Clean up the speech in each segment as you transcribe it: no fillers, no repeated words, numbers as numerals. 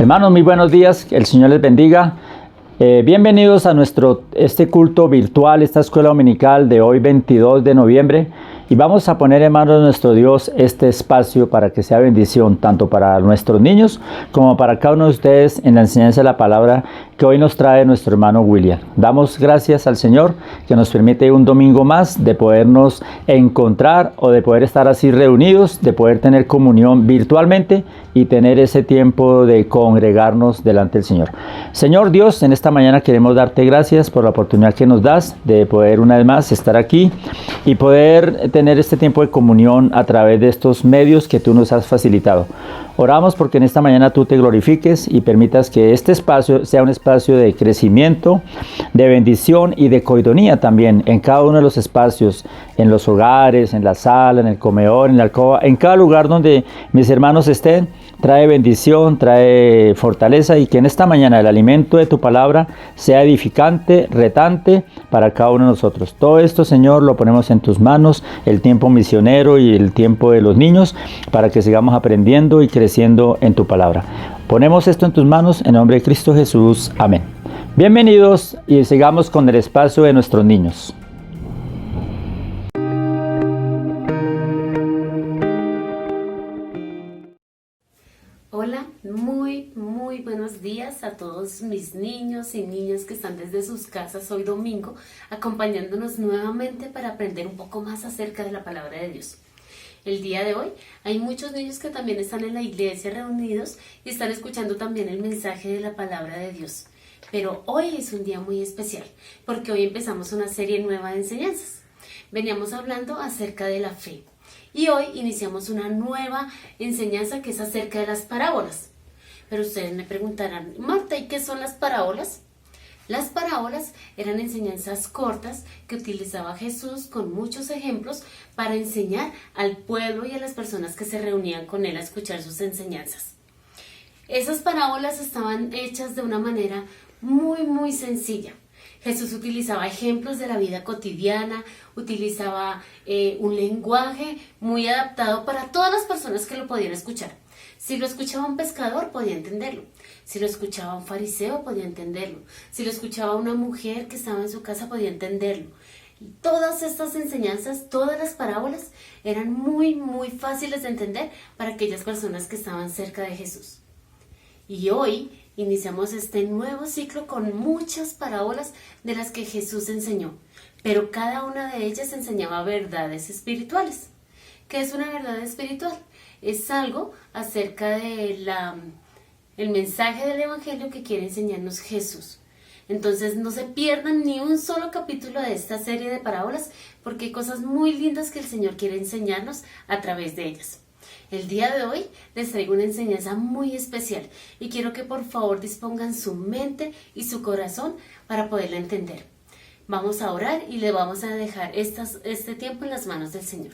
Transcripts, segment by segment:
Hermanos, muy buenos días, que el Señor les bendiga. Bienvenidos a este culto virtual, esta escuela dominical de hoy 22 de noviembre. Y vamos a poner en manos de nuestro Dios este espacio para que sea bendición tanto para nuestros niños como para cada uno de ustedes en la enseñanza de la palabra que hoy nos trae nuestro hermano William. Damos gracias al Señor que nos permite un domingo más de podernos encontrar o de poder estar así reunidos, de poder tener comunión virtualmente y tener ese tiempo de congregarnos delante del Señor. Señor Dios, en esta mañana queremos darte gracias por la oportunidad que nos das de poder una vez más estar aquí y poder tener este tiempo de comunión a través de estos medios que tú nos has facilitado. Oramos porque en esta mañana tú te glorifiques y permitas que este espacio sea un espacio de crecimiento, de bendición y de coidonía también en cada uno de los espacios, en los hogares, en la sala, en el comedor, en la alcoba, en cada lugar donde mis hermanos estén. Trae bendición, trae fortaleza y que en esta mañana el alimento de tu palabra sea edificante, retante para cada uno de nosotros. Todo esto, Señor, lo ponemos en tus manos, el tiempo misionero y el tiempo de los niños, para que sigamos aprendiendo y creciendo en tu palabra. Ponemos esto en tus manos en el nombre de Cristo Jesús. Amén. Bienvenidos y sigamos con el espacio de nuestros niños. Hola, muy buenos días a todos mis niños y niñas que están desde sus casas hoy domingo, acompañándonos nuevamente para aprender un poco más acerca de la palabra de Dios. El día de hoy hay muchos niños que también están en la iglesia reunidos y están escuchando también el mensaje de la palabra de Dios. Pero hoy es un día muy especial porque hoy empezamos una serie nueva de enseñanzas. Veníamos hablando acerca de la fe. Y hoy iniciamos una nueva enseñanza que es acerca de las parábolas. Pero ustedes me preguntarán, Marta, ¿y qué son las parábolas? Las parábolas eran enseñanzas cortas que utilizaba Jesús con muchos ejemplos para enseñar al pueblo y a las personas que se reunían con él a escuchar sus enseñanzas. Esas parábolas estaban hechas de una manera muy sencilla. Jesús utilizaba ejemplos de la vida cotidiana, utilizaba un lenguaje muy adaptado para todas las personas que lo podían escuchar. Si lo escuchaba un pescador, podía entenderlo. Si lo escuchaba un fariseo, podía entenderlo. Si lo escuchaba una mujer que estaba en su casa, podía entenderlo. Y todas estas enseñanzas, todas las parábolas, eran muy fáciles de entender para aquellas personas que estaban cerca de Jesús. Y hoy iniciamos este nuevo ciclo con muchas parábolas de las que Jesús enseñó, pero cada una de ellas enseñaba verdades espirituales. ¿Qué es una verdad espiritual? Es algo acerca de el mensaje del Evangelio que quiere enseñarnos Jesús. Entonces no se pierdan ni un solo capítulo de esta serie de parábolas porque hay cosas muy lindas que el Señor quiere enseñarnos a través de ellas. El día de hoy les traigo una enseñanza muy especial y quiero que por favor dispongan su mente y su corazón para poderla entender. Vamos a orar y le vamos a dejar este tiempo en las manos del Señor.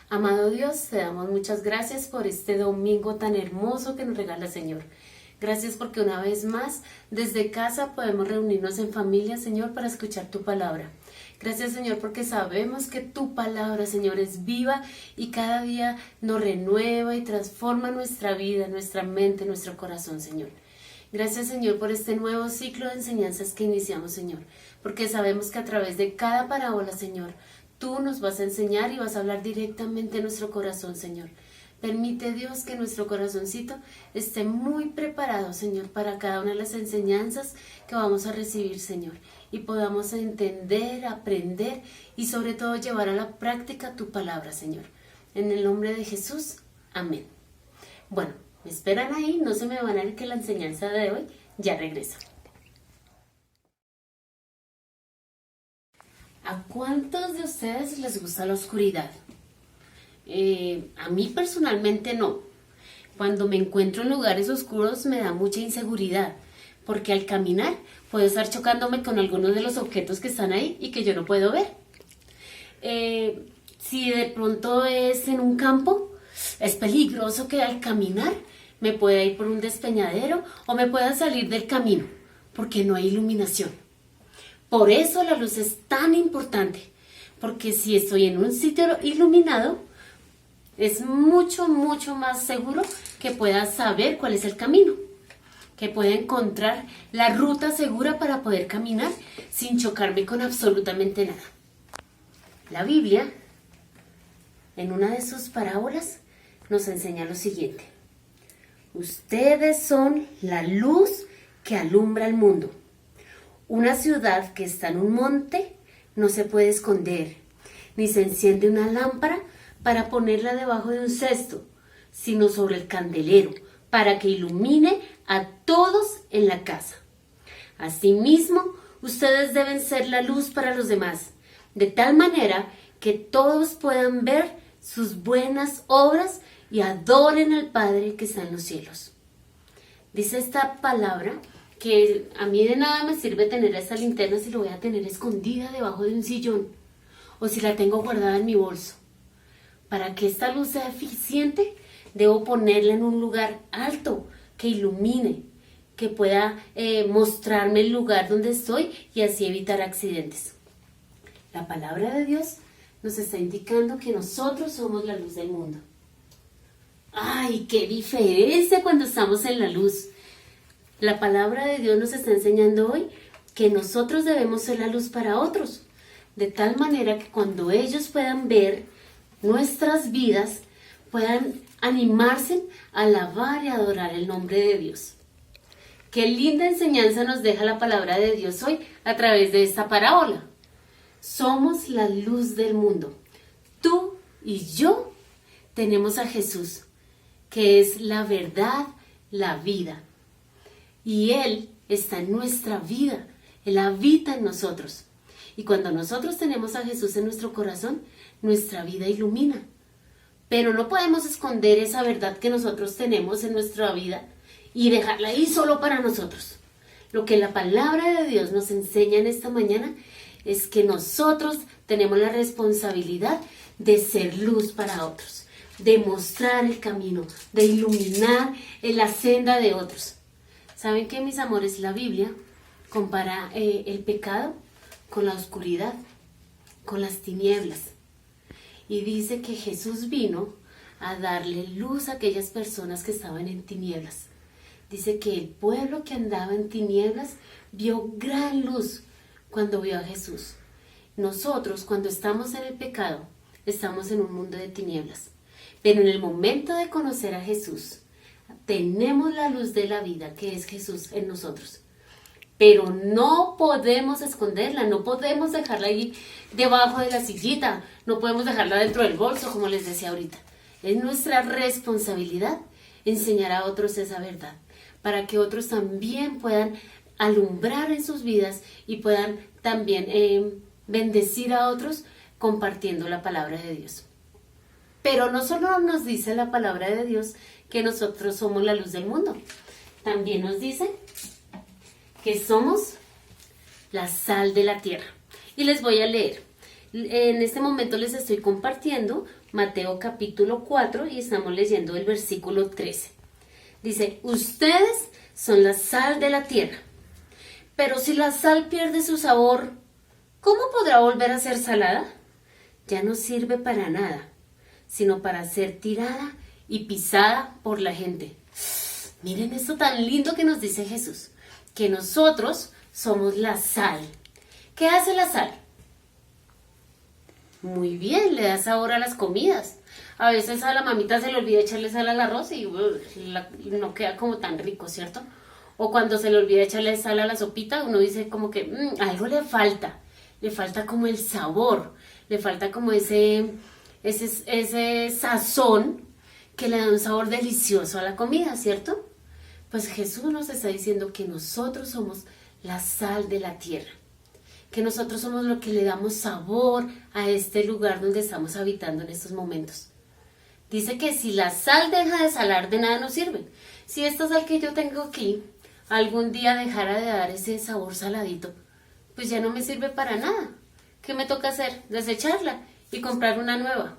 Amado Dios, te damos muchas gracias por este domingo tan hermoso que nos regala, Señor. Gracias porque una vez más, desde casa podemos reunirnos en familia, Señor, para escuchar tu palabra. Gracias, Señor, porque sabemos que tu palabra, Señor, es viva y cada día nos renueva y transforma nuestra vida, nuestra mente, nuestro corazón, Señor. Gracias, Señor, por este nuevo ciclo de enseñanzas que iniciamos, Señor, porque sabemos que a través de cada parábola, Señor, tú nos vas a enseñar y vas a hablar directamente a nuestro corazón, Señor. Permite, Dios, que nuestro corazoncito esté muy preparado, Señor, para cada una de las enseñanzas que vamos a recibir, Señor, y podamos entender, aprender y sobre todo llevar a la práctica tu palabra, Señor. En el nombre de Jesús, amén. Bueno, me esperan ahí, no se me van a ir que la enseñanza de hoy ya regresa. ¿A cuántos de ustedes les gusta la oscuridad? A mí personalmente no. Cuando me encuentro en lugares oscuros me da mucha inseguridad, porque al caminar puedo estar chocándome con algunos de los objetos que están ahí y que yo no puedo ver. Si de pronto es en un campo, es peligroso que al caminar me pueda ir por un despeñadero o me pueda salir del camino, porque no hay iluminación. Por eso la luz es tan importante, porque si estoy en un sitio iluminado, es mucho más seguro que pueda saber cuál es el camino. que pueda encontrar la ruta segura para poder caminar sin chocarme con absolutamente nada. La Biblia, en una de sus parábolas, nos enseña lo siguiente: ustedes son la luz que alumbra el mundo. Una ciudad que está en un monte no se puede esconder, ni se enciende una lámpara para ponerla debajo de un cesto, sino sobre el candelero, para que ilumine a todos en la casa. Asimismo, ustedes deben ser la luz para los demás, de tal manera que todos puedan ver sus buenas obras y adoren al Padre que está en los cielos. Dice esta palabra que a mí de nada me sirve tener esta linterna si lo voy a tener escondida debajo de un sillón o si la tengo guardada en mi bolso. Para que esta luz sea eficiente, debo ponerla en un lugar alto que ilumine, que pueda mostrarme el lugar donde estoy y así evitar accidentes. La palabra de Dios nos está indicando que nosotros somos la luz del mundo. ¡Ay, qué diferencia cuando estamos en la luz! La palabra de Dios nos está enseñando hoy que nosotros debemos ser la luz para otros, de tal manera que cuando ellos puedan ver nuestras vidas, puedan animarse a alabar y adorar el nombre de Dios. Qué linda enseñanza nos deja la palabra de Dios hoy a través de esta parábola. Somos la luz del mundo. Tú y yo tenemos a Jesús, que es la verdad, la vida. Y Él está en nuestra vida, Él habita en nosotros. Y cuando nosotros tenemos a Jesús en nuestro corazón, nuestra vida ilumina. Pero no podemos esconder esa verdad que nosotros tenemos en nuestra vida y dejarla ahí solo para nosotros. Lo que la palabra de Dios nos enseña en esta mañana es que nosotros tenemos la responsabilidad de ser luz para otros, de mostrar el camino, de iluminar en la senda de otros. ¿Saben qué, mis amores? La Biblia compara el pecado con la oscuridad, con las tinieblas. Y dice que Jesús vino a darle luz a aquellas personas que estaban en tinieblas. Dice que el pueblo que andaba en tinieblas vio gran luz cuando vio a Jesús. Nosotros, cuando estamos en el pecado, estamos en un mundo de tinieblas. Pero en el momento de conocer a Jesús, tenemos la luz de la vida, que es Jesús en nosotros. Pero no podemos esconderla, no podemos dejarla ahí debajo de la sillita, no podemos dejarla dentro del bolso, como les decía ahorita. Es nuestra responsabilidad enseñar a otros esa verdad, para que otros también puedan alumbrar en sus vidas y puedan también bendecir a otros compartiendo la palabra de Dios. Pero no solo nos dice la palabra de Dios que nosotros somos la luz del mundo, también nos dice que somos la sal de la tierra. Y les voy a leer. En este momento les estoy compartiendo Mateo capítulo 4 y estamos leyendo el versículo 13. Dice, ustedes son la sal de la tierra, pero si la sal pierde su sabor, ¿cómo podrá volver a ser salada? Ya no sirve para nada, sino para ser tirada y pisada por la gente. Miren esto tan lindo que nos dice Jesús, que nosotros somos la sal. ¿Qué hace la sal? Muy bien, le da sabor a las comidas. A veces a la mamita se le olvida echarle sal al arroz y no queda como tan rico, ¿cierto? O cuando se le olvida echarle sal a la sopita, uno dice como que algo le falta como el sabor, le falta como ese sazón que le da un sabor delicioso a la comida, ¿cierto? Pues Jesús nos está diciendo que nosotros somos la sal de la tierra, que nosotros somos lo que le damos sabor a este lugar donde estamos habitando en estos momentos. Dice que si la sal deja de salar, de nada nos sirve. Si esta sal que yo tengo aquí algún día dejara de dar ese sabor saladito, pues ya no me sirve para nada. ¿Qué me toca hacer? Desecharla y comprar una nueva.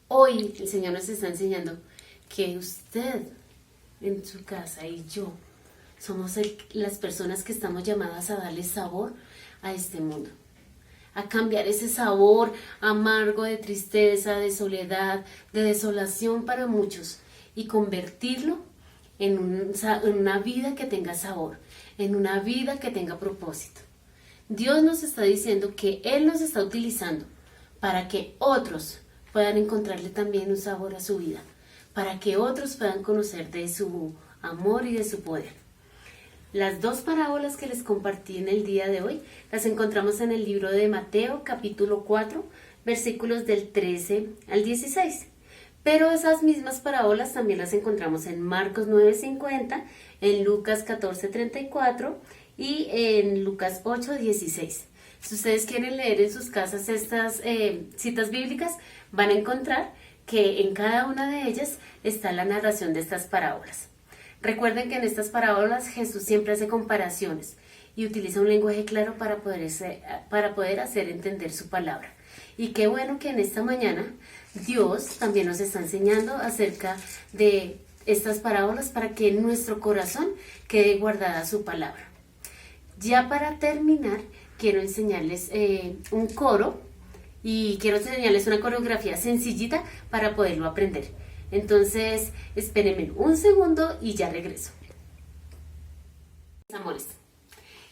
Hoy el Señor nos está enseñando que usted en su casa y yo somos las personas que estamos llamadas a darle sabor a este mundo, a cambiar ese sabor amargo de tristeza, de soledad, de desolación para muchos y convertirlo en una vida que tenga sabor, en una vida que tenga propósito. Dios nos está diciendo que Él nos está utilizando para que otros puedan encontrarle también un sabor a su vida, para que otros puedan conocer de su amor y de su poder. Las dos parábolas que les compartí en el día de hoy las encontramos en el libro de Mateo, capítulo 4, versículos del 13 al 16. Pero esas mismas parábolas también las encontramos en Marcos 9:50, en Lucas 14:34 y en Lucas 8:16. Si ustedes quieren leer en sus casas estas citas bíblicas, van a encontrar que en cada una de ellas está la narración de estas parábolas. Recuerden que en estas parábolas Jesús siempre hace comparaciones y utiliza un lenguaje claro para poder hacer entender su palabra. Y qué bueno que en esta mañana Dios también nos está enseñando acerca de estas parábolas para que en nuestro corazón quede guardada su palabra. Ya para terminar, quiero enseñarles un coro y quiero enseñarles una coreografía sencillita para poderlo aprender. Entonces, espérenme un segundo y ya regreso. Amores.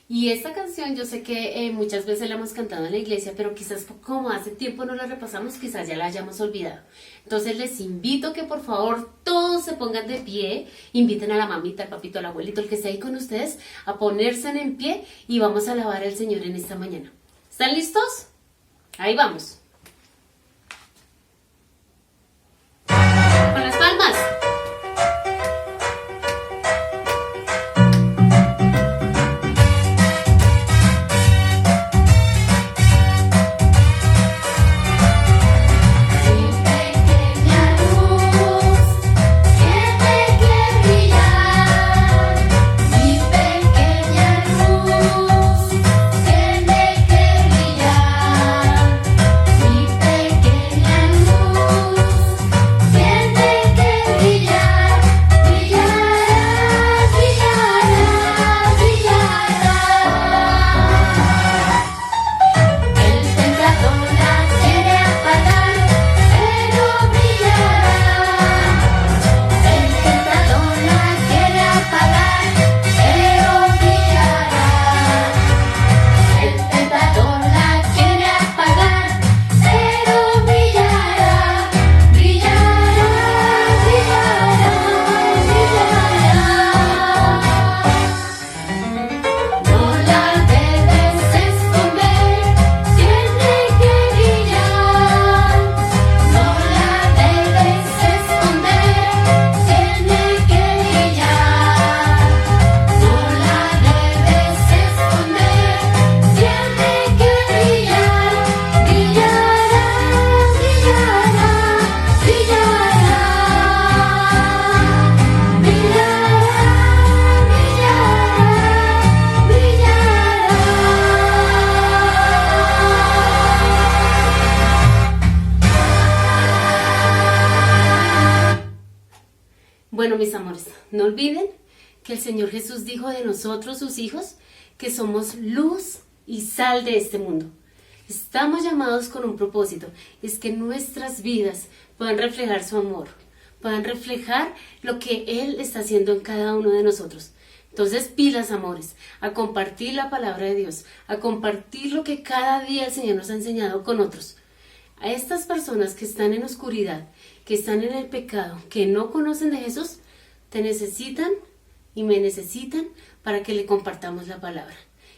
Y esta canción yo sé que muchas veces la hemos cantado en la iglesia, pero quizás como hace tiempo no la repasamos, quizás ya la hayamos olvidado. Entonces les invito que por favor todos se pongan de pie, inviten a la mamita, al papito, al abuelito, el que esté ahí con ustedes, a ponerse en pie y vamos a alabar al Señor en esta mañana. ¿Están listos? Ahí vamos. Con las palmas. Bueno, mis amores, no olviden que el Señor Jesús dijo de nosotros, sus hijos, que somos luz y sal de este mundo. Estamos llamados con un propósito, es que nuestras vidas puedan reflejar su amor, puedan reflejar lo que Él está haciendo en cada uno de nosotros. Entonces, pilas, amores, a compartir la palabra de Dios, a compartir lo que cada día el Señor nos ha enseñado con otros. A estas personas que están en oscuridad, que están en el pecado, que no conocen de Jesús, te necesitan y me necesitan para que le compartamos la palabra.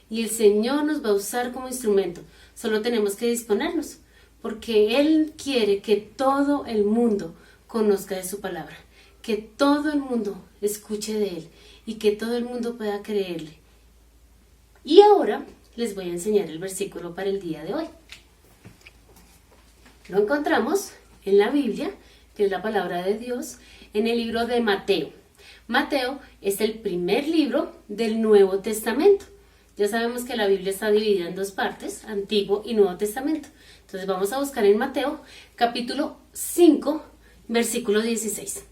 Y el Señor nos va a usar como instrumento. Solo tenemos que disponernos, porque Él quiere que todo el mundo conozca de su palabra, que todo el mundo escuche de Él y que todo el mundo pueda creerle. Y ahora les voy a enseñar el versículo para el día de hoy. Lo encontramos en la Biblia, que es la palabra de Dios, en el libro de Mateo. Mateo es el primer libro del Nuevo Testamento. Ya sabemos que la Biblia está dividida en dos partes, Antiguo y Nuevo Testamento. Entonces vamos a buscar en Mateo, capítulo 5, versículo 16.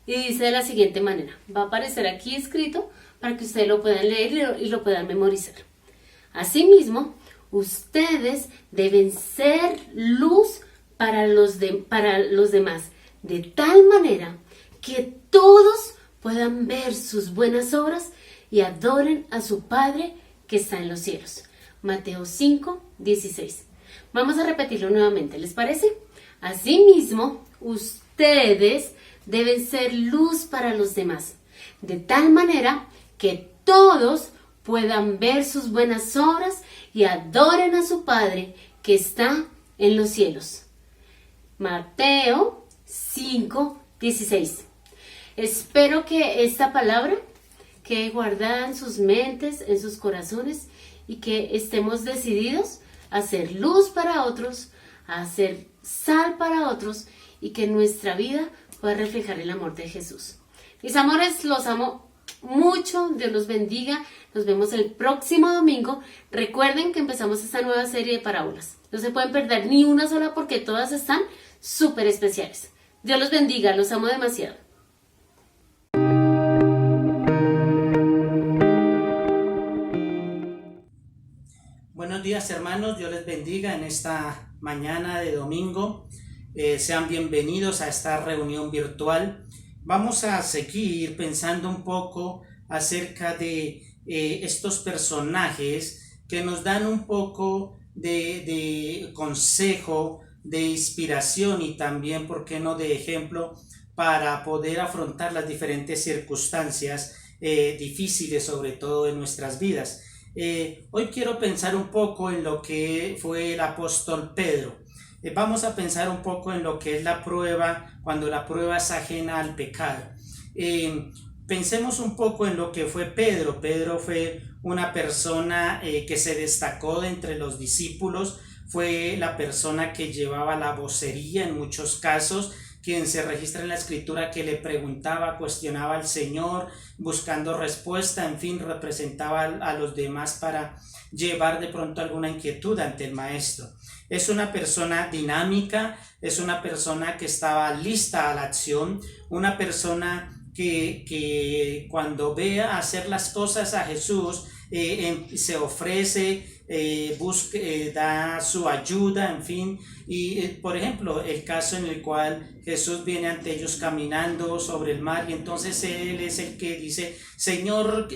Y dice de la siguiente manera, va a aparecer aquí escrito para que ustedes lo puedan leer y lo puedan memorizar. Asimismo, ustedes deben ser luz para los demás, de tal manera que todos puedan ver sus buenas obras y adoren a su Padre que está en los cielos. Mateo 5, 16. Vamos a repetirlo nuevamente, ¿les parece? Asimismo, ustedes deben ser luz para los demás, de tal manera que todos puedan ver sus buenas obras y adoren a su Padre que está en los cielos. Mateo 5, 16. Espero que esta palabra quede guardada en sus mentes, en sus corazones, y que estemos decididos a hacer luz para otros, a hacer sal para otros, y que nuestra vida pueda reflejar el amor de Jesús. Mis amores, los amo mucho, Dios los bendiga, nos vemos el próximo domingo. Recuerden que empezamos esta nueva serie de parábolas, no se pueden perder ni una sola porque todas están súper especiales. Dios los bendiga, los amo demasiado. Buenos días, hermanos, Dios les bendiga en esta mañana de domingo. Sean bienvenidos a esta reunión virtual. Vamos a seguir pensando un poco acerca de estos personajes que nos dan un poco de consejo, de inspiración y también, ¿por qué no?, de ejemplo para poder afrontar las diferentes circunstancias difíciles, sobre todo en nuestras vidas. Hoy quiero pensar un poco en lo que fue el apóstol Pedro. Vamos a pensar un poco en lo que es la prueba, cuando la prueba es ajena al pecado. Pensemos un poco en lo que fue Pedro. Pedro fue una persona que se destacó de entre los discípulos, fue la persona que llevaba la vocería en muchos casos, quien se registra en la escritura que le preguntaba, cuestionaba al Señor, buscando respuesta, en fin, representaba a los demás para llevar de pronto alguna inquietud ante el maestro. Es una persona dinámica, es una persona que estaba lista a la acción, una persona que cuando ve hacer las cosas a Jesús, se ofrece, da su ayuda, en fin. Y por ejemplo, el caso en el cual Jesús viene ante ellos caminando sobre el mar, y entonces él es el que dice: Señor,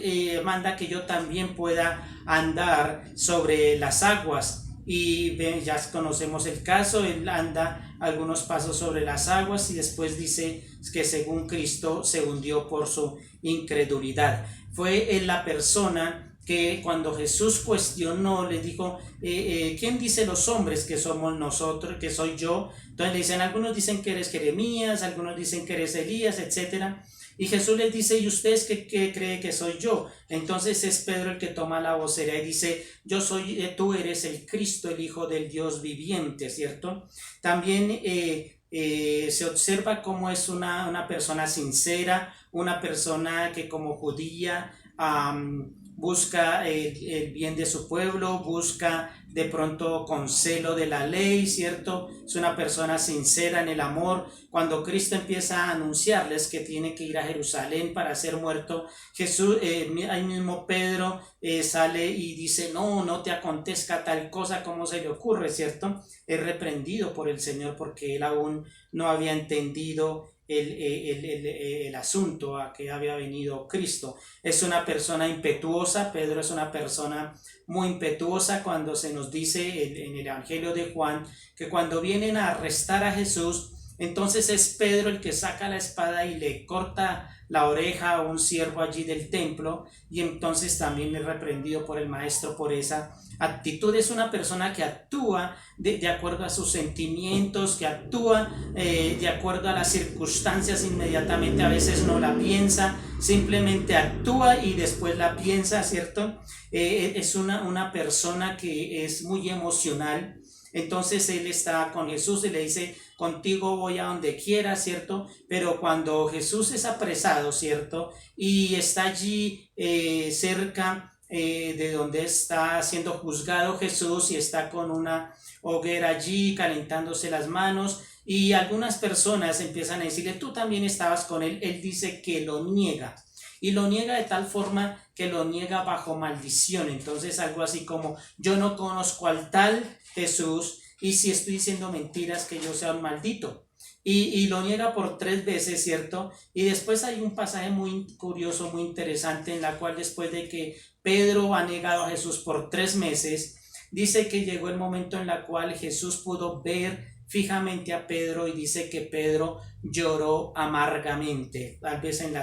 manda que yo también pueda andar sobre las aguas. Y ya conocemos el caso, él anda algunos pasos sobre las aguas y después dice que según Cristo se hundió por su incredulidad. Fue él la persona que cuando Jesús cuestionó, le dijo: ¿quién dice los hombres que somos nosotros, que soy yo? Entonces le dicen, algunos dicen que eres Jeremías, algunos dicen que eres Elías, etc. Y Jesús les dice: ¿y ustedes qué creen que soy yo? Entonces es Pedro el que toma la vocería y dice: tú eres el Cristo, el Hijo del Dios viviente, ¿cierto? También se observa cómo es una persona sincera, una persona que como judía busca el bien de su pueblo, busca de pronto con celo de la ley, ¿cierto? Es una persona sincera en el amor. Cuando Cristo empieza a anunciarles que tiene que ir a Jerusalén para ser muerto, Jesús, ahí mismo Pedro sale y dice: no te acontezca tal cosa, como se le ocurre, ¿cierto? Es reprendido por el Señor porque él aún no había entendido el asunto a que había venido Cristo. Es una persona impetuosa. Pedro es una persona muy impetuosa. Cuando se nos dice en el Evangelio de Juan que cuando vienen a arrestar a Jesús, entonces es Pedro el que saca la espada y le corta la oreja a un siervo allí del templo, y entonces también es reprendido por el maestro por esa actitud. Es una persona que actúa de acuerdo a sus sentimientos, que actúa de acuerdo a las circunstancias inmediatamente. A veces no la piensa, simplemente actúa y después la piensa, ¿cierto? Es una persona que es muy emocional. Entonces él está con Jesús y le dice: contigo voy a donde quiera, ¿cierto? Pero cuando Jesús es apresado, ¿cierto?, y está allí cerca de donde está siendo juzgado Jesús, y está con una hoguera allí calentándose las manos, y algunas personas empiezan a decirle: tú también estabas con él. Él dice que lo niega, y lo niega de tal forma que lo niega bajo maldición. Entonces algo así como: yo no conozco al tal Jesús, y si estoy diciendo mentiras, que yo sea un maldito. y lo niega por 3 veces, ¿cierto? Y después hay un pasaje muy curioso, muy interesante, en la cual después de que Pedro ha negado a Jesús por 3 meses, dice que llegó el momento en el cual Jesús pudo ver fijamente a Pedro y dice que Pedro lloró amargamente. Tal vez en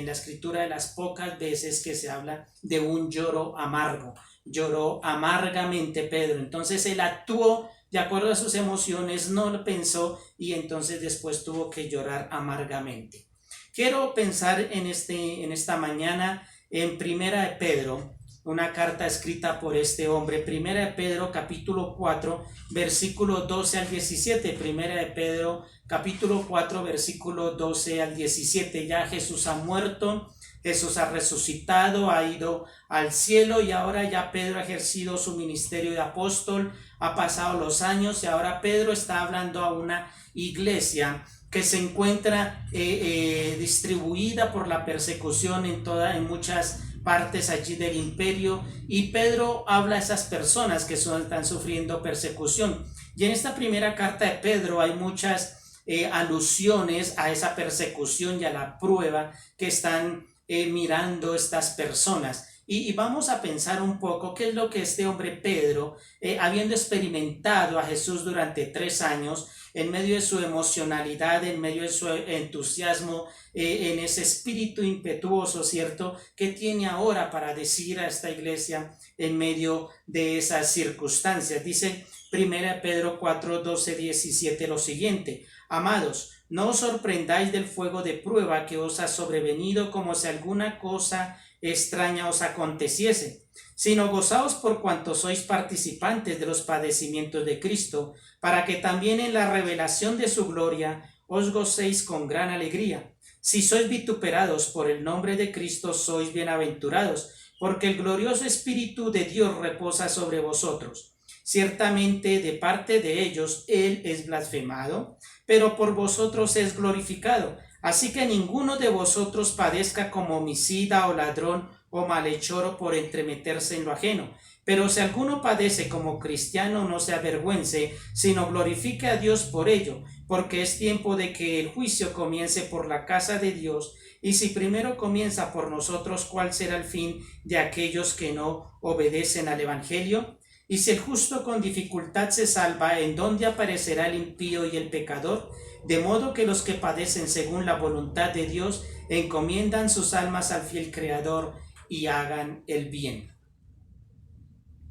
la escritura de las pocas veces que se habla de un lloro amargo. Lloró amargamente Pedro. Entonces él actuó de acuerdo a sus emociones, no lo pensó y entonces después tuvo que llorar amargamente. Quiero pensar en esta mañana en Primera de Pedro, una carta escrita por este hombre. Primera de Pedro, capítulo 4, versículo 12 al 17. Primera de Pedro, capítulo 4, versículo 12 al 17. Ya Jesús ha muerto, Jesús ha resucitado, ha ido al cielo y ahora ya Pedro ha ejercido su ministerio de apóstol, ha pasado los años y ahora Pedro está hablando a una iglesia que se encuentra distribuida por la persecución en muchas partes allí del imperio, y Pedro habla a esas personas que están sufriendo persecución. Y en esta primera carta de Pedro hay muchas alusiones a esa persecución y a la prueba que están mirando estas personas. Y vamos a pensar un poco qué es lo que este hombre Pedro, habiendo experimentado a Jesús durante 3 años, en medio de su emocionalidad, en medio de su entusiasmo, en ese espíritu impetuoso, ¿cierto?, que tiene ahora para decir a esta iglesia en medio de esas circunstancias. Dice 1 Pedro 4, 12, 17 lo siguiente: amados, no os sorprendáis del fuego de prueba que os ha sobrevenido como si alguna cosa extraña os aconteciese, sino gozaos por cuanto sois participantes de los padecimientos de Cristo, para que también en la revelación de su gloria os gocéis con gran alegría. Si sois vituperados por el nombre de Cristo, sois bienaventurados, porque el glorioso Espíritu de Dios reposa sobre vosotros. Ciertamente de parte de ellos Él es blasfemado, pero por vosotros es glorificado. Así que ninguno de vosotros padezca como homicida o ladrón o malhechor o por entremeterse en lo ajeno. Pero si alguno padece como cristiano, no se avergüence, sino glorifique a Dios por ello, porque es tiempo de que el juicio comience por la casa de Dios. Y si primero comienza por nosotros, ¿cuál será el fin de aquellos que no obedecen al Evangelio? Y si el justo con dificultad se salva, ¿en dónde aparecerá el impío y el pecador? De modo que los que padecen según la voluntad de Dios encomiendan sus almas al fiel Creador y hagan el bien.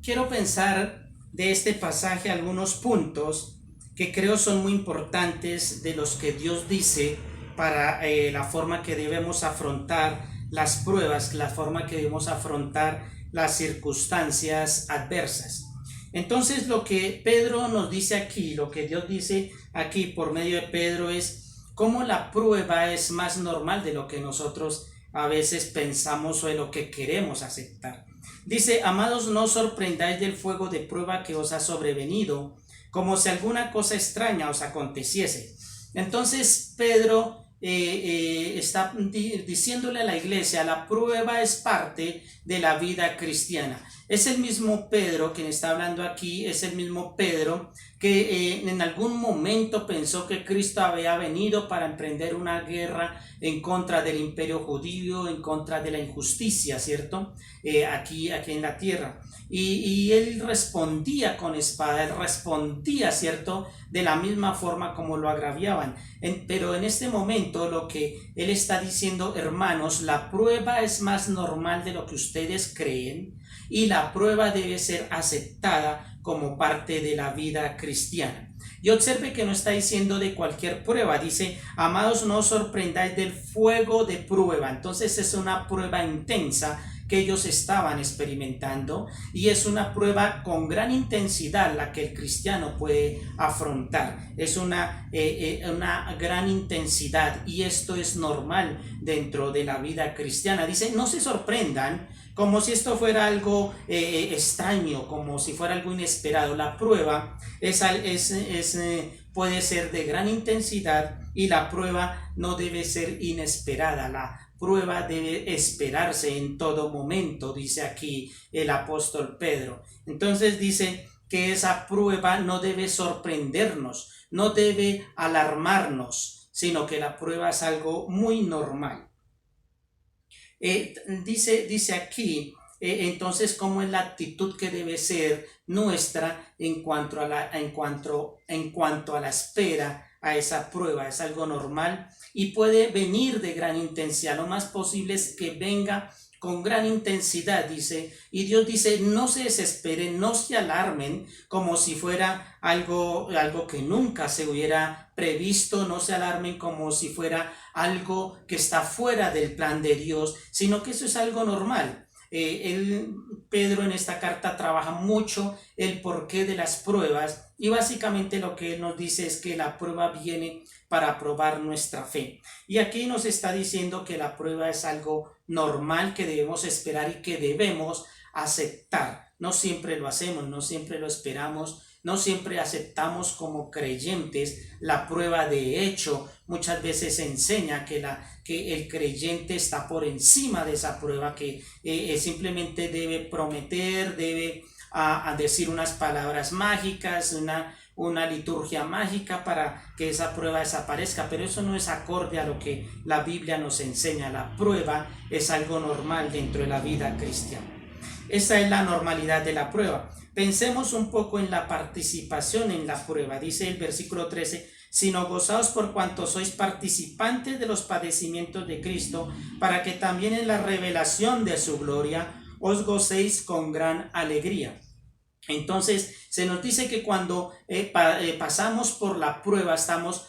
Quiero pensar de este pasaje algunos puntos que creo son muy importantes de los que Dios dice para la forma que debemos afrontar las pruebas, la forma que debemos afrontar las circunstancias adversas. Entonces lo que Pedro nos dice aquí, lo que Dios dice aquí por medio de Pedro es cómo la prueba es más normal de lo que nosotros a veces pensamos o de lo que queremos aceptar. Dice: amados, no os sorprendáis del fuego de prueba que os ha sobrevenido, como si alguna cosa extraña os aconteciese. Entonces Pedro está diciéndole a la iglesia: la prueba es parte de la vida cristiana. Es el mismo Pedro quien está hablando aquí, es el mismo Pedro que en algún momento pensó que Cristo había venido para emprender una guerra en contra del imperio judío, en contra de la injusticia, ¿cierto? Aquí en la tierra. Y él respondía con espada, él respondía, ¿cierto?, de la misma forma como lo agraviaban. Pero en este momento lo que él está diciendo: hermanos, la prueba es más normal de lo que ustedes creen, y la prueba debe ser aceptada como parte de la vida cristiana. Y observe que no está diciendo de cualquier prueba, dice: amados, no os sorprendáis del fuego de prueba. Entonces es una prueba intensa que ellos estaban experimentando, y es una prueba con gran intensidad la que el cristiano puede afrontar. Es una gran intensidad, y esto es normal dentro de la vida cristiana. Dice: no se sorprendan como si esto fuera algo extraño, como si fuera algo inesperado. La prueba puede ser de gran intensidad, y la prueba no debe ser inesperada. La prueba debe esperarse en todo momento, dice aquí el apóstol Pedro. Entonces dice: que esa prueba no debe sorprendernos, no debe alarmarnos, sino que la prueba es algo muy normal. Dice aquí, entonces, ¿cómo es la actitud que debe ser nuestra en cuanto a la espera a esa prueba? Es algo normal y puede venir de gran intensidad. Lo más posible es que venga con gran intensidad, dice, y Dios dice, no se desesperen, no se alarmen como si fuera algo que nunca se hubiera previsto, no se alarmen como si fuera algo que está fuera del plan de Dios, sino que eso es algo normal. Pedro en esta carta trabaja mucho el porqué de las pruebas y básicamente lo que él nos dice es que la prueba viene para probar nuestra fe. Y aquí nos está diciendo que la prueba es algo normal que debemos esperar y que debemos aceptar. No siempre lo hacemos, no siempre lo esperamos, no siempre aceptamos como creyentes la prueba. De hecho, muchas veces se enseña que el creyente está por encima de esa prueba, que simplemente debe prometer, debe decir unas palabras mágicas, una liturgia mágica para que esa prueba desaparezca, pero eso no es acorde a lo que la Biblia nos enseña. La prueba es algo normal dentro de la vida cristiana. Esa es la normalidad de la prueba. Pensemos un poco en la participación en la prueba. Dice el versículo 13, sino gozaos por cuanto sois participantes de los padecimientos de Cristo, para que también en la revelación de su gloria os gocéis con gran alegría. Entonces se nos dice que cuando pasamos por la prueba estamos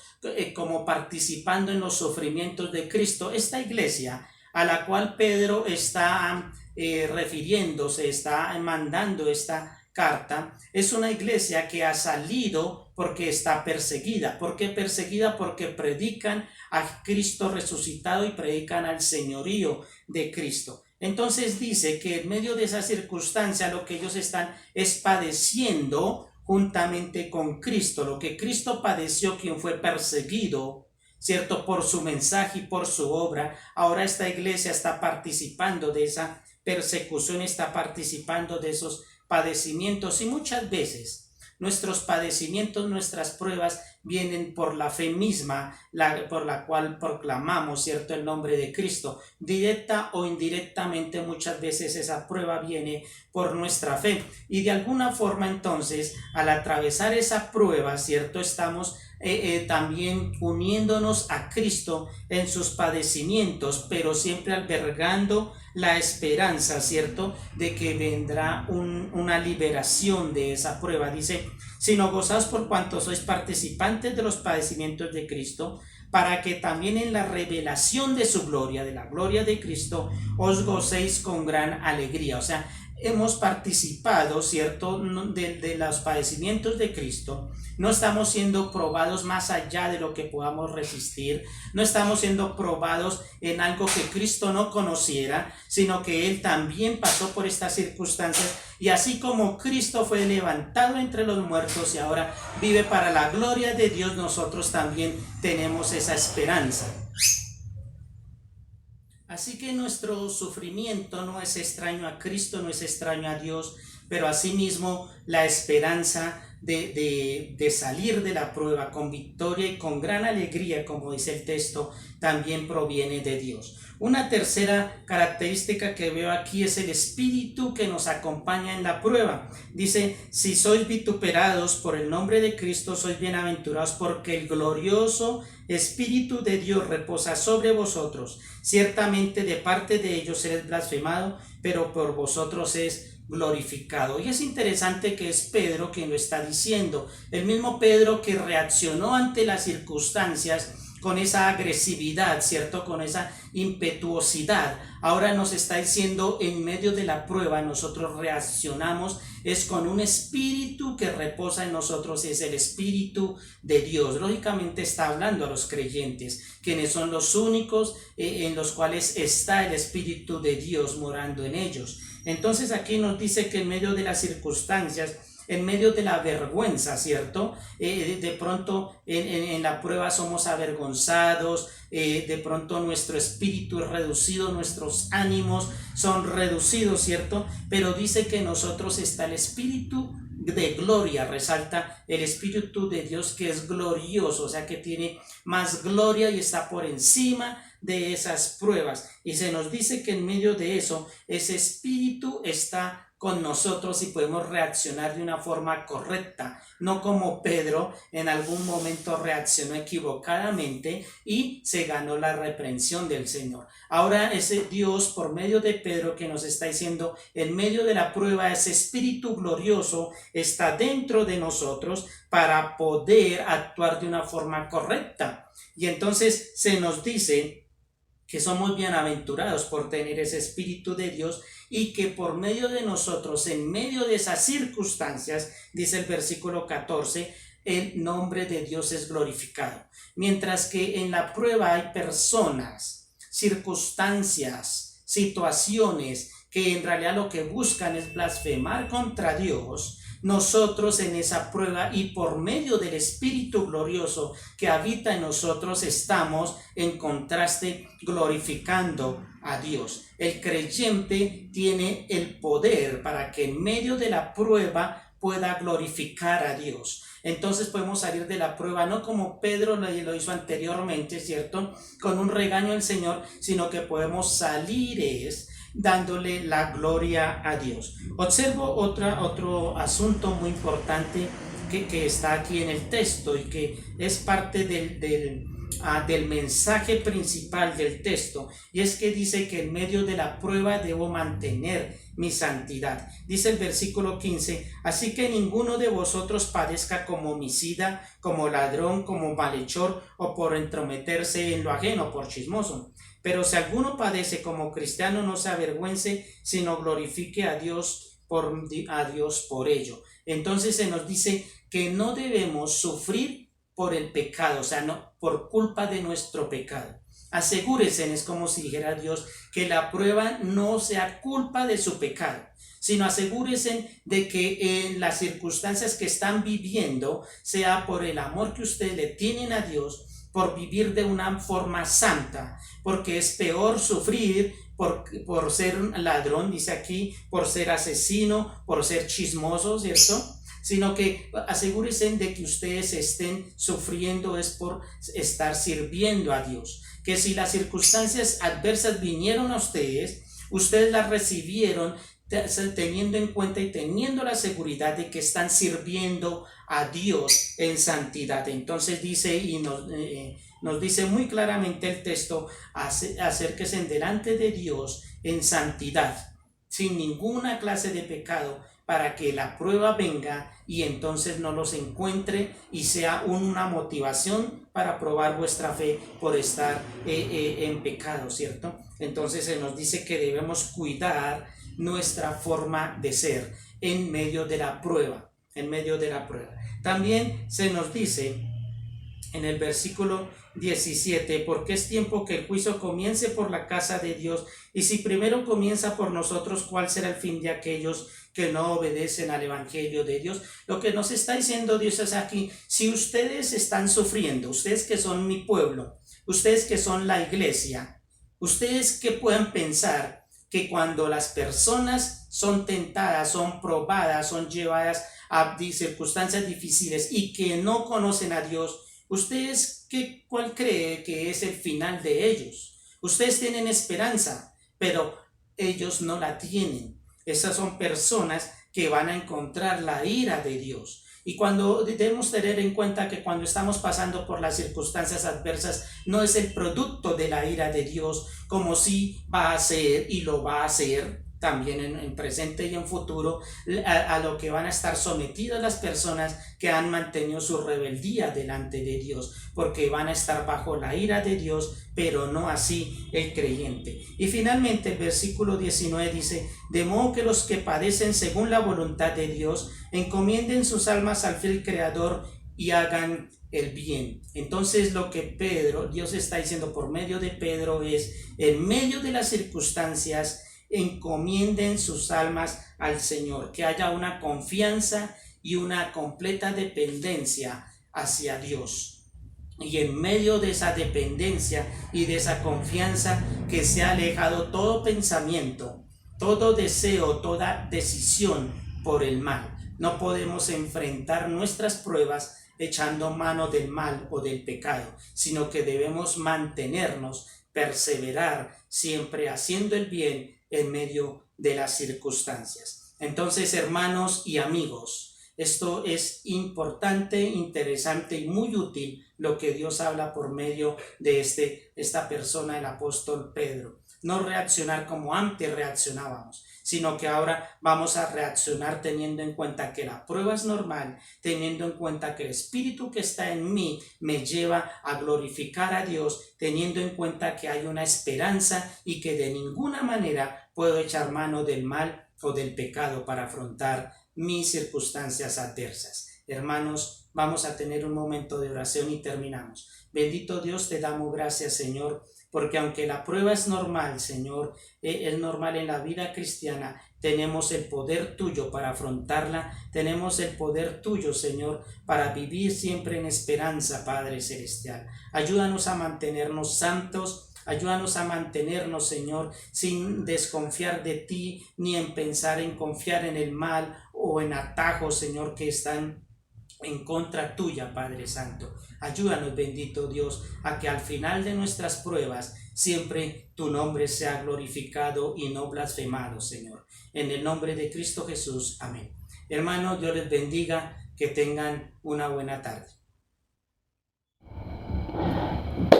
como participando en los sufrimientos de Cristo. Esta iglesia a la cual Pedro está refiriéndose, está mandando esta carta, es una iglesia que ha salido porque está perseguida. ¿Por qué perseguida? Porque predican a Cristo resucitado y predican al señorío de Cristo. Entonces dice que en medio de esa circunstancia lo que ellos están es padeciendo juntamente con Cristo, lo que Cristo padeció, quien fue perseguido, ¿cierto?, por su mensaje y por su obra. Ahora esta iglesia está participando de esa persecución, está participando de esos padecimientos, y muchas veces nuestros padecimientos, nuestras pruebas vienen por la fe misma, por la cual proclamamos, ¿cierto?, el nombre de Cristo. Directa o indirectamente muchas veces esa prueba viene por nuestra fe, y de alguna forma entonces al atravesar esa prueba, ¿cierto?, estamos también uniéndonos a Cristo en sus padecimientos, pero siempre albergando la esperanza, ¿cierto?, de que vendrá una liberación de esa prueba. Dice, sino gozaos por cuanto sois participantes de los padecimientos de Cristo, para que también en la revelación de su gloria, de la gloria de Cristo, os gocéis con gran alegría. O sea, hemos participado, ¿cierto?, de los padecimientos de Cristo. No estamos siendo probados más allá de lo que podamos resistir. No estamos siendo probados en algo que Cristo no conociera, sino que Él también pasó por estas circunstancias. Y así como Cristo fue levantado entre los muertos y ahora vive para la gloria de Dios, nosotros también tenemos esa esperanza. Así que nuestro sufrimiento no es extraño a Cristo, no es extraño a Dios, pero asimismo la esperanza de salir de la prueba con victoria y con gran alegría, como dice el texto, también proviene de Dios. Una tercera característica que veo aquí es el espíritu que nos acompaña en la prueba. Dice, si sois vituperados por el nombre de Cristo, sois bienaventurados, porque el glorioso Espíritu de Dios reposa sobre vosotros. Ciertamente de parte de ellos eres blasfemado, pero por vosotros es glorificado. Y es interesante que es Pedro quien lo está diciendo, el mismo Pedro que reaccionó ante las circunstancias con esa agresividad, ¿cierto?, con esa impetuosidad. Ahora nos está diciendo, en medio de la prueba nosotros reaccionamos es con un espíritu que reposa en nosotros, es el Espíritu de Dios. Lógicamente está hablando a los creyentes, quienes son los únicos en los cuales está el Espíritu de Dios morando en ellos. Entonces aquí nos dice que en medio de las circunstancias, en medio de la vergüenza, ¿cierto? De pronto en la prueba somos avergonzados, de pronto nuestro espíritu es reducido, nuestros ánimos son reducidos, ¿cierto? Pero dice que en nosotros está el Espíritu de gloria, resalta el Espíritu de Dios que es glorioso, o sea que tiene más gloria y está por encima de esas pruebas. Y se nos dice que en medio de eso, ese Espíritu está con nosotros y podemos reaccionar de una forma correcta, no como Pedro en algún momento reaccionó equivocadamente y se ganó la reprensión del Señor. Ahora ese Dios por medio de Pedro que nos está diciendo, en medio de la prueba, ese Espíritu glorioso está dentro de nosotros para poder actuar de una forma correcta. Y entonces se nos dice que somos bienaventurados por tener ese Espíritu de Dios y que por medio de nosotros, en medio de esas circunstancias, dice el versículo 14, el nombre de Dios es glorificado. Mientras que en la prueba hay personas, circunstancias, situaciones que en realidad lo que buscan es blasfemar contra Dios, nosotros en esa prueba y por medio del Espíritu glorioso que habita en nosotros estamos en contraste glorificando a Dios. El creyente tiene el poder para que en medio de la prueba pueda glorificar a Dios. Entonces podemos salir de la prueba no como Pedro lo hizo anteriormente, ¿cierto? Con un regaño del Señor, sino que podemos salir dándole la gloria a Dios. Observo otro asunto muy importante que está aquí en el texto y que es parte del mensaje principal del texto, y es que dice que en medio de la prueba debo mantener mi santidad. Dice el versículo 15, así que ninguno de vosotros padezca como homicida, como ladrón, como malhechor o por entrometerse en lo ajeno, por chismoso. Pero si alguno padece como cristiano, no se avergüence, sino glorifique a Dios por ello. Entonces se nos dice que no debemos sufrir por el pecado, o sea, no por culpa de nuestro pecado. Asegúrense, es como si dijera Dios, que la prueba no sea culpa de su pecado, sino asegúrense de que en las circunstancias que están viviendo sea por el amor que ustedes le tienen a Dios, por vivir de una forma santa, porque es peor sufrir por ser un ladrón, dice aquí, por ser asesino, por ser chismoso, ¿cierto? Sino que asegúrense de que ustedes estén sufriendo es por estar sirviendo a Dios. Que si las circunstancias adversas vinieron a ustedes las recibieron teniendo en cuenta y teniendo la seguridad de que están sirviendo a Dios en santidad. Entonces dice y nos dice muy claramente el texto, acérquense delante de Dios en santidad, sin ninguna clase de pecado, para que la prueba venga y entonces no los encuentre y sea una motivación para probar vuestra fe por estar en pecado, ¿cierto? Entonces se nos dice que debemos cuidar nuestra forma de ser en medio de la prueba, También se nos dice en el versículo 17, porque es tiempo que el juicio comience por la casa de Dios, y si primero comienza por nosotros, ¿cuál será el fin de aquellos que no obedecen al evangelio de Dios? Lo que nos está diciendo Dios es aquí, si ustedes están sufriendo, ustedes que son mi pueblo, ustedes que son la iglesia, ustedes que puedan pensar que cuando las personas son tentadas, son probadas, son llevadas a circunstancias difíciles y que no conocen a Dios, ¿ustedes cuál cree que es el final de ellos? Ustedes tienen esperanza, pero ellos no la tienen. Esas son personas que van a encontrar la ira de Dios. Y cuando debemos tener en cuenta que cuando estamos pasando por las circunstancias adversas, no es el producto de la ira de Dios, como si va a ser y lo va a hacer también en presente y en futuro, a lo que van a estar sometidas las personas que han mantenido su rebeldía delante de Dios, porque van a estar bajo la ira de Dios, pero no así el creyente. Y finalmente el versículo 19 dice, de modo que los que padecen según la voluntad de Dios, encomienden sus almas al fiel Creador y hagan el bien. Entonces lo que Dios está diciendo por medio de Pedro es, en medio de las circunstancias, encomienden sus almas al Señor, que haya una confianza y una completa dependencia hacia Dios. Y en medio de esa dependencia y de esa confianza, que se ha alejado todo pensamiento, todo deseo, toda decisión por el mal. No podemos enfrentar nuestras pruebas echando mano del mal o del pecado, sino que debemos mantenernos, perseverar, siempre haciendo el bien en medio de las circunstancias. Entonces, hermanos y amigos, esto es importante, interesante y muy útil lo que Dios habla por medio de esta persona, el apóstol Pedro. No reaccionar como antes reaccionábamos, sino que ahora vamos a reaccionar teniendo en cuenta que la prueba es normal, teniendo en cuenta que el Espíritu que está en mí me lleva a glorificar a Dios, teniendo en cuenta que hay una esperanza y que de ninguna manera puedo echar mano del mal o del pecado para afrontar mis circunstancias adversas. Hermanos, vamos a tener un momento de oración y terminamos. Bendito Dios, te damos gracias, Señor, porque aunque la prueba es normal, Señor, es normal en la vida cristiana, tenemos el poder tuyo para afrontarla, tenemos el poder tuyo, Señor, para vivir siempre en esperanza, Padre Celestial. Ayúdanos a mantenernos santos, ayúdanos a mantenernos, Señor, sin desconfiar de ti, ni en pensar en confiar en el mal o en atajos, Señor, que están en contra tuya, Padre Santo. Ayúdanos, bendito Dios, a que al final de nuestras pruebas siempre tu nombre sea glorificado y no blasfemado, Señor. En el nombre de Cristo Jesús. Amén. Hermanos, Dios les bendiga, que tengan una buena tarde.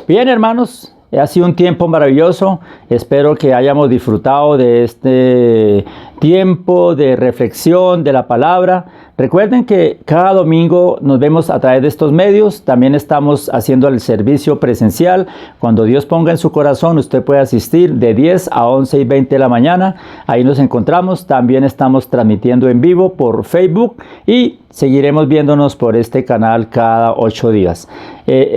Bien, hermanos, ha sido un tiempo maravilloso. Espero que hayamos disfrutado de este tiempo de reflexión de la palabra. Recuerden que cada domingo nos vemos a través de estos medios. También estamos haciendo el servicio presencial. Cuando Dios ponga en su corazón, usted puede asistir de 10 a 11:20 de la mañana. Ahí nos encontramos. También estamos transmitiendo en vivo por Facebook y seguiremos viéndonos por este canal cada 8 días.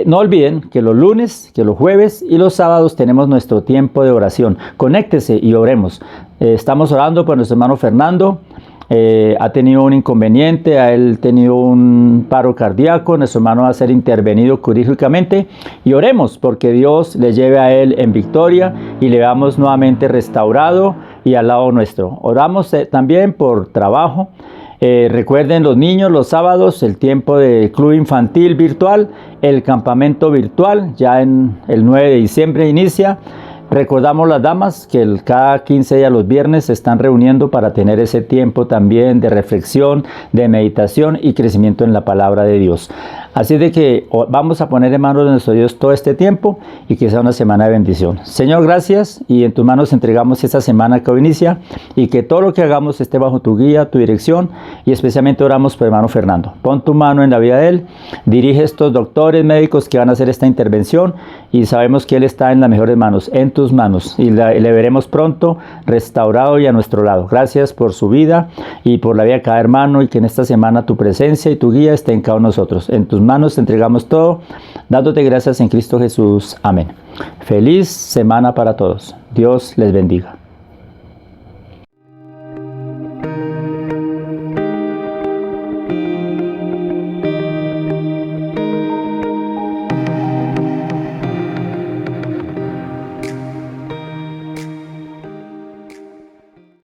No olviden que los lunes, que los jueves y los sábados tenemos nuestro tiempo de oración. Conéctese y oremos. Estamos orando por nuestro hermano Fernando. Ha tenido un inconveniente, ha tenido un paro cardíaco. Nuestro hermano va a ser intervenido quirúrgicamente y oremos porque Dios le lleve a él en victoria y le veamos nuevamente restaurado y al lado nuestro. Oramos también por trabajo. Recuerden los niños, los sábados, el tiempo de club infantil virtual, el campamento virtual, ya en el 9 de diciembre inicia. Recordamos las damas que cada 15 días los viernes se están reuniendo para tener ese tiempo también de reflexión, de meditación y crecimiento en la palabra de Dios. Así de que vamos a poner en manos de nuestro Dios todo este tiempo y que sea una semana de bendición. Señor, gracias, y en tus manos entregamos esta semana que hoy inicia y que todo lo que hagamos esté bajo tu guía, tu dirección, y especialmente oramos por hermano Fernando. Pon tu mano en la vida de él, dirige estos doctores, médicos que van a hacer esta intervención y sabemos que él está en las mejores manos, en tus manos, y le veremos pronto restaurado y a nuestro lado. Gracias por su vida y por la vida de cada hermano, y que en esta semana tu presencia y tu guía estén en cada uno de nosotros. En tus manos te entregamos todo, dándote gracias en Cristo Jesús. Amén. Feliz semana para todos. Dios les bendiga.